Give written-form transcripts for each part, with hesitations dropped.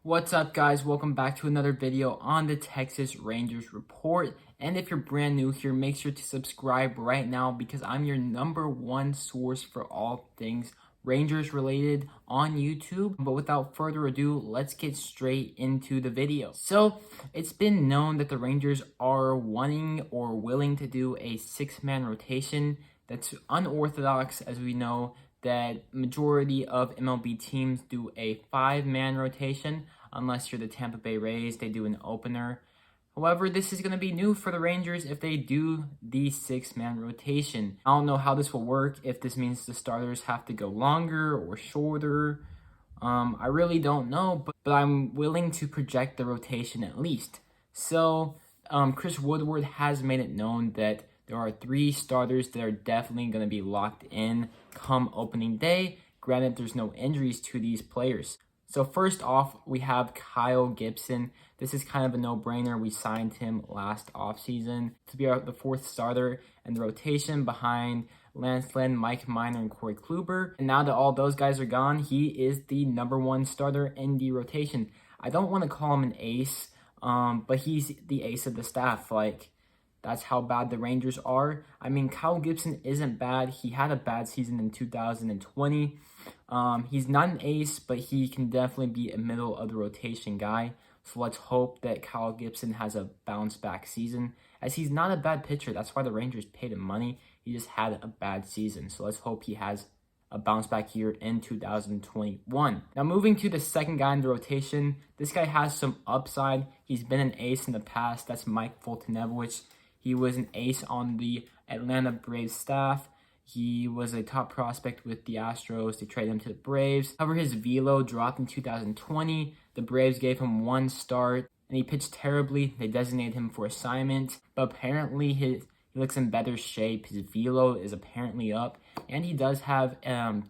What's up, guys? Welcome back to another video on the Texas Rangers Report. And if you're brand new here, make sure to subscribe right now because I'm your #1 source for all things Rangers related on YouTube. But without further ado, let's get straight into the video. So it's been known that the Rangers are wanting or willing to do a 6-man rotation. That's unorthodox, as we know that majority of MLB teams do a 5-man rotation. Unless you're the Tampa Bay Rays, they do an opener. However, this is going to be new for the Rangers if they do the 6-man rotation. I don't know how this will work, if this means the starters have to go longer or shorter. I really don't know, but I'm willing to project the rotation at least. So, Chris Woodward has made it known that there are 3 starters that are definitely going to be locked in come opening day. Granted, there's no injuries to these players. So first off, we have Kyle Gibson. This is kind of a no-brainer. We signed him last offseason to be the 4th starter in the rotation behind Lance Lynn, Mike Minor, and Corey Kluber. And now that all those guys are gone, he is the #1 starter in the rotation. I don't want to call him an ace, but he's the ace of the staff. That's how bad the Rangers are. I mean, Kyle Gibson isn't bad. He had a bad season in 2020. He's not an ace, but he can definitely be a middle of the rotation guy. So let's hope that Kyle Gibson has a bounce back season, as he's not a bad pitcher. That's why the Rangers paid him money. He just had a bad season. So let's hope he has a bounce back year in 2021. Now moving to the second guy in the rotation, this guy has some upside. He's been an ace in the past. That's Mike Foltynewicz. He was an ace on the Atlanta Braves staff. He was a top prospect with the Astros. They traded him to the Braves. However, his velo dropped in 2020. The Braves gave him 1 start, and he pitched terribly. They designated him for assignment, but apparently he looks in better shape. His velo is apparently up, and he does have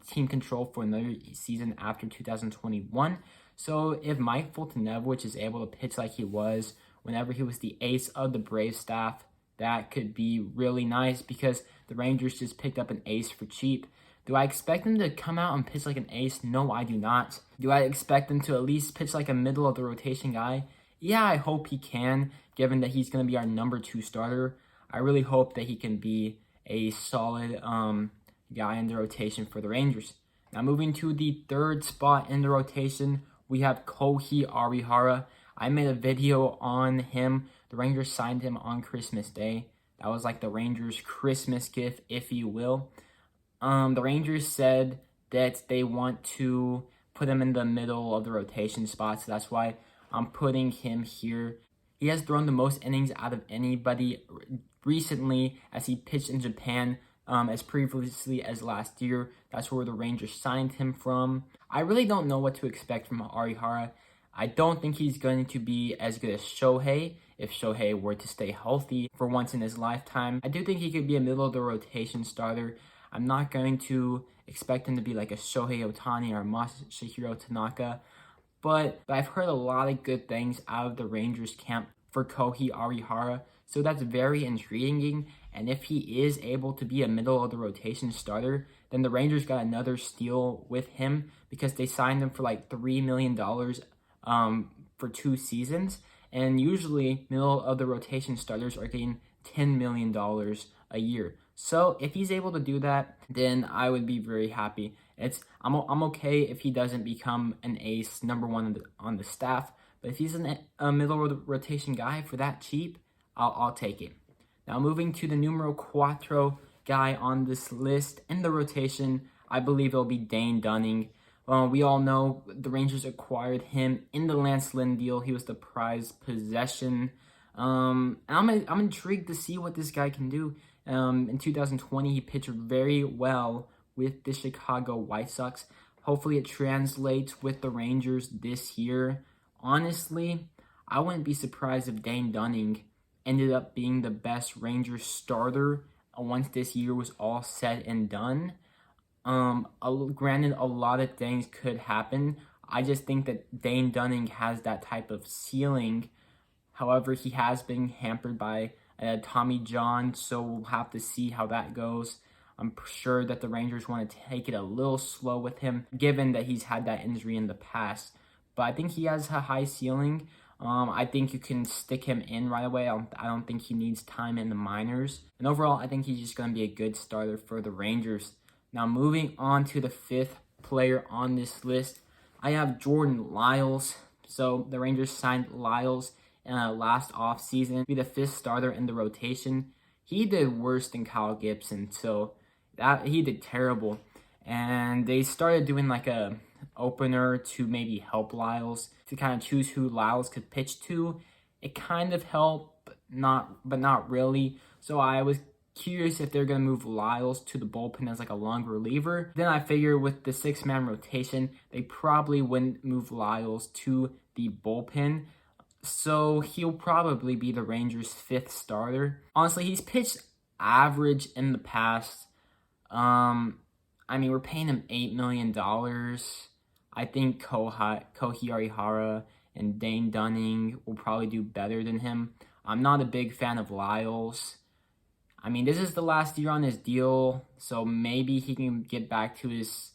team control for another season after 2021. So if Mike Foltynewicz is able to pitch like he was whenever he was the ace of the Braves staff, that could be really nice because the Rangers just picked up an ace for cheap. Do I expect him to come out and pitch like an ace? No, I do not. Do I expect him to at least pitch like a middle of the rotation guy? Yeah, I hope he can, given that he's going to be our #2 starter. I really hope that he can be a solid guy in the rotation for the Rangers. Now moving to the 3rd spot in the rotation, we have Kohei Arihara. I made a video on him. The Rangers signed him on Christmas Day. That was like the Rangers' Christmas gift, if you will. The Rangers said that they want to put him in the middle of the rotation spot, so that's why I'm putting him here. He has thrown the most innings out of anybody recently, as he pitched in Japan as previously as last year. That's where the Rangers signed him from. I really don't know what to expect from Arihara. I don't think he's going to be as good as Shohei if Shohei were to stay healthy for once in his lifetime. I do think he could be a middle of the rotation starter. I'm not going to expect him to be like a Shohei Ohtani or Masahiro Tanaka, but I've heard a lot of good things out of the Rangers camp for Kohei Arihara, so that's very intriguing. And if he is able to be a middle of the rotation starter, then the Rangers got another steal with him because they signed him for like $3 million for 2 seasons, and usually middle of the rotation starters are getting $10 million a year. So if he's able to do that, then I would be very happy. I'm okay if he doesn't become an ace #1 on the staff, but if he's a middle of the rotation guy for that cheap, I'll take it. Now moving to the numero 4 guy on this list in the rotation, I believe it'll be Dane Dunning. We all know the Rangers acquired him in the Lance Lynn deal. He was the prized possession. And I'm intrigued to see what this guy can do. In 2020, he pitched very well with the Chicago White Sox. Hopefully it translates with the Rangers this year. Honestly, I wouldn't be surprised if Dane Dunning ended up being the best Rangers starter once this year was all said and done. Granted, a lot of things could happen. I just think that Dane Dunning has that type of ceiling. However, he has been hampered by Tommy John, so we'll have to see how that goes. I'm sure that the Rangers want to take it a little slow with him, given that he's had that injury in the past. but I think he has a high ceiling. I think you can stick him in right away. I don't think he needs time in the minors. And overall, I think he's just going to be a good starter for the Rangers. Now, moving on to the 5th player on this list, I have Jordan Lyles. So the Rangers signed Lyles last offseason to be the 5th starter in the rotation. He did worse than Kyle Gibson, so he did terrible. And they started doing like a opener to maybe help Lyles, to kind of choose who Lyles could pitch to. It kind of helped, but not really. So I was curious if they're going to move Lyles to the bullpen as like a long reliever. Then I figure with the 6-man rotation, they probably wouldn't move Lyles to the bullpen. So he'll probably be the Rangers' 5th starter. Honestly, he's pitched average in the past. I mean, we're paying him $8 million. I think Kohei Arihara and Dane Dunning will probably do better than him. I'm not a big fan of Lyles. I mean, this is the last year on his deal, so maybe he can get back to his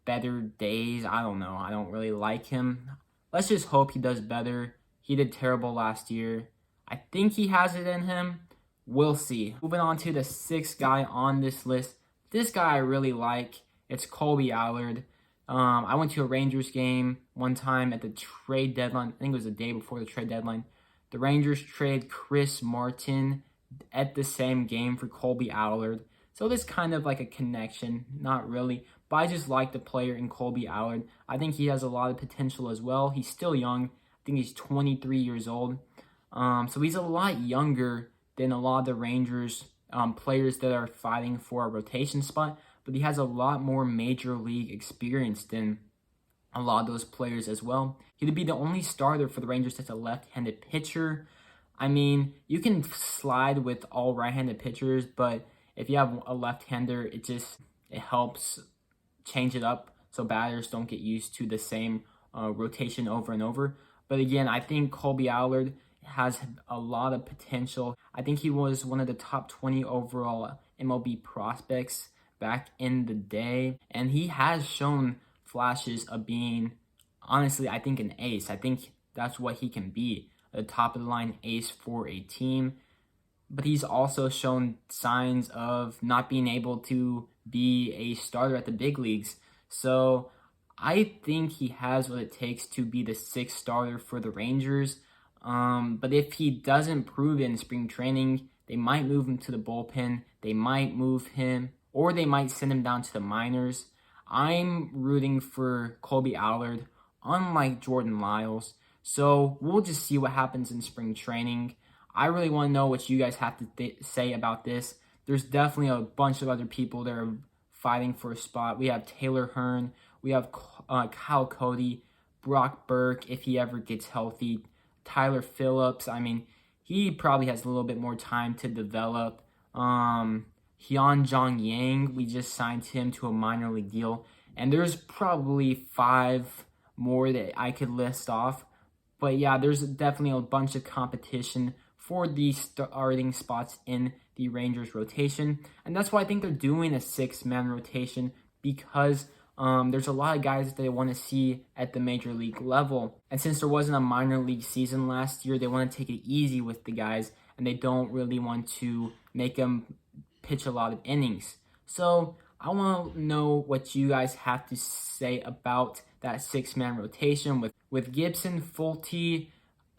better days. I don't know. I don't really like him. Let's just hope he does better. He did terrible last year. I think he has it in him. We'll see. Moving on to the 6th guy on this list. This guy I really like. It's Colby Allen. I went to a Rangers game one time at the trade deadline. I think it was the day before the trade deadline. The Rangers trade Chris Martin at the same game for Colby Allen. So there's kind of like a connection. Not really. But I just like the player in Colby Allen. I think he has a lot of potential as well. He's still young. I think he's 23 years old. So he's a lot younger than a lot of the Rangers players that are fighting for a rotation spot. But he has a lot more major league experience than a lot of those players as well. He'd be the only starter for the Rangers that's a left-handed pitcher. I mean, you can slide with all right-handed pitchers, but if you have a left-hander, it helps change it up so batters don't get used to the same rotation over and over. But again, I think Colby Allen has a lot of potential. I think he was one of the top 20 overall MLB prospects back in the day, and he has shown flashes of being, honestly, I think an ace. I think that's what he can be, a top-of-the-line ace for a team. But he's also shown signs of not being able to be a starter at the big leagues. So I think he has what it takes to be the 6th starter for the Rangers. But if he doesn't prove it in spring training, they might move him to the bullpen. They might move him, or they might send him down to the minors. I'm rooting for Colby Allen, unlike Jordan Lyles. So we'll just see what happens in spring training. I really want to know what you guys have to say about this. There's definitely a bunch of other people that are fighting for a spot. We have Taylor Hearn. We have Kyle Cody, Brock Burke, if he ever gets healthy. Tyler Phillips. I mean, he probably has a little bit more time to develop. Hyun-Jong Yang, we just signed him to a minor league deal. And there's probably 5 more that I could list off. But yeah, there's definitely a bunch of competition for the starting spots in the Rangers rotation. And that's why I think they're doing a 6-man rotation, because there's a lot of guys that they want to see at the major league level. And since there wasn't a minor league season last year, they want to take it easy with the guys, and they don't really want to make them pitch a lot of innings. So I want to know what you guys have to say about that 6-man rotation with Gibson, Fulton,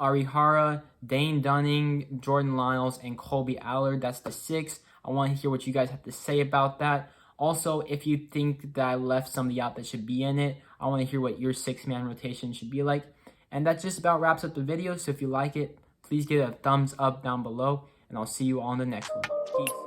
Arihara, Dane Dunning, Jordan Lyles, and Colby Allen. That's the 6. I want to hear what you guys have to say about that. Also, if you think that I left somebody out that should be in it, I want to hear what your 6-man rotation should be like. And that just about wraps up the video. So if you like it, please give it a thumbs up down below, and I'll see you on the next one. Peace.